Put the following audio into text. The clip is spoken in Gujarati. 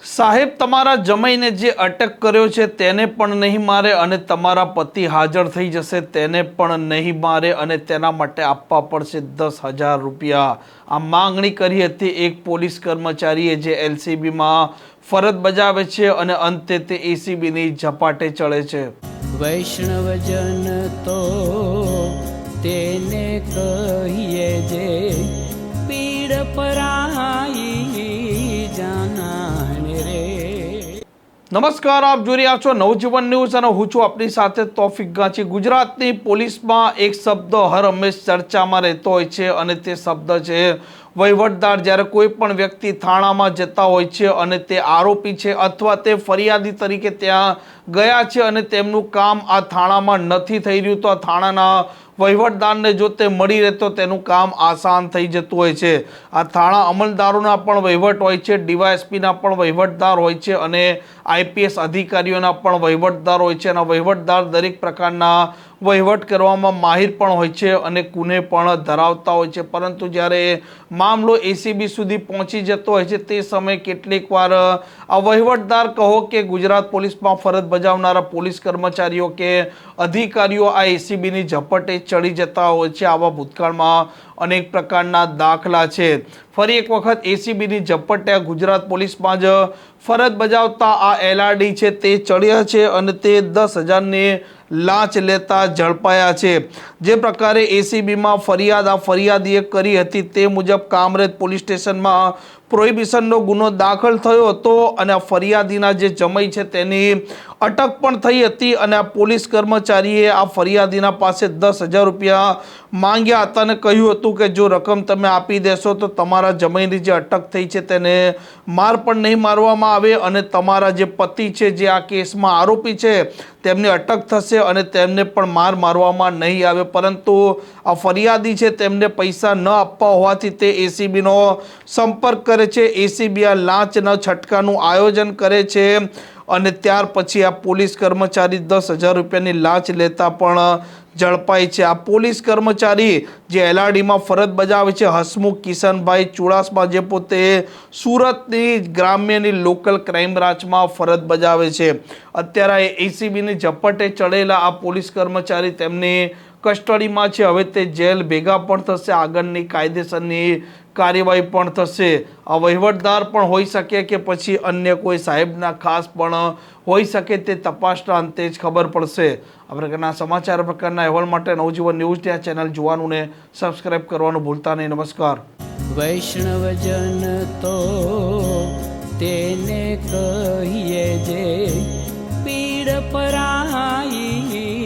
સાહેબ, તમારા જમાઈને જે અટક કર્યો છે તેને પણ નહીં મારે અને તમારા પતિ હાજર થઈ જશે તેને પણ નહીં મારે અને તેના માટે આપવા પડશે 10,000 રૂપિયા। આ માંગણી કરી હતી એક પોલીસ કર્મચારીએ જે એલસીબીમાં ફરજ બજાવે છે અને અંતે તે એસીબીની ઝપાટે ચડે છે। વૈષ્ણવજન તો તેને કહીએ જે પીડ પરાઈ જાનાને રે। નમસ્કાર, આપ જોઈ રહ્યા છો નવજીવન ન્યૂઝ અને હું છું આપની સાથે તોફિક ગાંચી। ગુજરાતની પોલીસમાં એક શબ્દ હર હંમેશ ચર્ચામાં રહેતો હોય છે અને તે શબ્દ છે વહીવટદાર। જ્યારે કોઈ પણ વ્યક્તિ થાણામાં જતા હોય છે અને તે આરોપી છે અથવા તે ફરિયાદી તરીકે ત્યાં ગયા છે અને તેમનું કામ આ થાણામાં નથી થઈ રહ્યું તો આ થાણાના વહીવટદારને જો તે મળી રહે તો તેનું કામ આસાન થઈ જતું હોય છે। આ થાણા અમલદારોના પણ વહીવટ હોય છે, ડીવાયએસપીના પણ વહીવટદાર હોય છે અને આઈપીએસ અધિકારીઓના પણ વહીવટદાર હોય છે અને વહીવટદાર દરેક પ્રકારના વહીવટ કરવામાં માહિર પણ હોય છે અને ગુને પણ ધરાવતા હોય છે। પરંતુ જ્યારે મામલો એસીબી સુધી પહોંચી જતો હોય છે તે સમયે કેટલીક વાર આ વહીવટદાર કહો કે ગુજરાત પોલીસમાં ફરજ બજાવનારા પોલીસ કર્મચારીઓ કે અધિકારીઓ આ એસીબીની ઝપટે ચડી જતા હોય છે। આવા ભૂતકાળમાં અનેક પ્રકારના દાખલા છે। ફરી એક વખત એસીબીની ઝપટે ગુજરાત પોલીસમાં જ ફરજ બજાવતા આ એલઆરડી છે તે ચડ્યા છે અને તે 10,000ની લાંચ લેતા ઝડપાયા છે। જે પ્રકારે એસીબીમાં આ ફરિયાદીએ કરી હતી તે મુજબ કામરેજ પોલીસ સ્ટેશનમાં પ્રોહિબિશનનો ગુનો દાખલ થયો હતો અને આ ફરિયાદીના જે જમાઈ છે તેની અટક પણ થઈ હતી અને આ પોલીસ કર્મચારીએ આ ફરિયાદીના પાસે 10,000 રૂપિયા માંગ્યા હતા અને કહ્યું હતું કે જો રકમ તમે આપી દેશો તો તમારા જમાઈની જે અટક થઈ છે તેને માર પણ નહીં મારવામાં આવે અને તમારા જે પતિ છે જે આ કેસમાં આરોપી છે તેમની અટક થશે અને તેમને પણ માર મારવામાં નહીં આવે। પરંતુ આ ફરિયાદી છે તેમને પૈસા ન આપવા હોવાથી તે એસીબીનો સંપર્ક કરે છે। એસીબી આ લાંચના છટકાનું આયોજન કરે છે અને ત્યાર પછી આ પોલીસ કર્મચારી 10,000 રૂપિયાની લાંચ લેતા પણ ઝડપાય છે। આ પોલીસ કર્મચારી જે એલઆરડીમાં ફરજ બજાવે છે હસમુખ કિશનભાઈ ચુડાસમા જે પોતે સુરતની ગ્રામ્યની લોકલ ક્રાઇમ બ્રાન્ચમાં ફરજ બજાવે છે। અત્યારે એસીબીની ઝપટે ચડેલા આ પોલીસ કર્મચારી તેમની કસ્ટડીમાં છે। હવે તે જેલ ભેગા પણ થશે, આગળની કાયદેસરની કાર્યવાહી પણ થશે। આ વહીવટદાર પણ હોઈ શકે કે પછી અન્ય કોઈ સાહેબના ખાસ પણ હોઈ શકે, તે તપાસના અંતે જ ખબર પડશે। આ પ્રકારના સમાચાર પ્રકારના અહેવાલ માટે નવજીવન ન્યૂઝની આ ચેનલ જોવાનું ને સબસ્ક્રાઇબ કરવાનું ભૂલતા નહીં। નમસ્કાર। વૈષ્ણવજન તો તેને કહીએ જે પીડ પરાઈ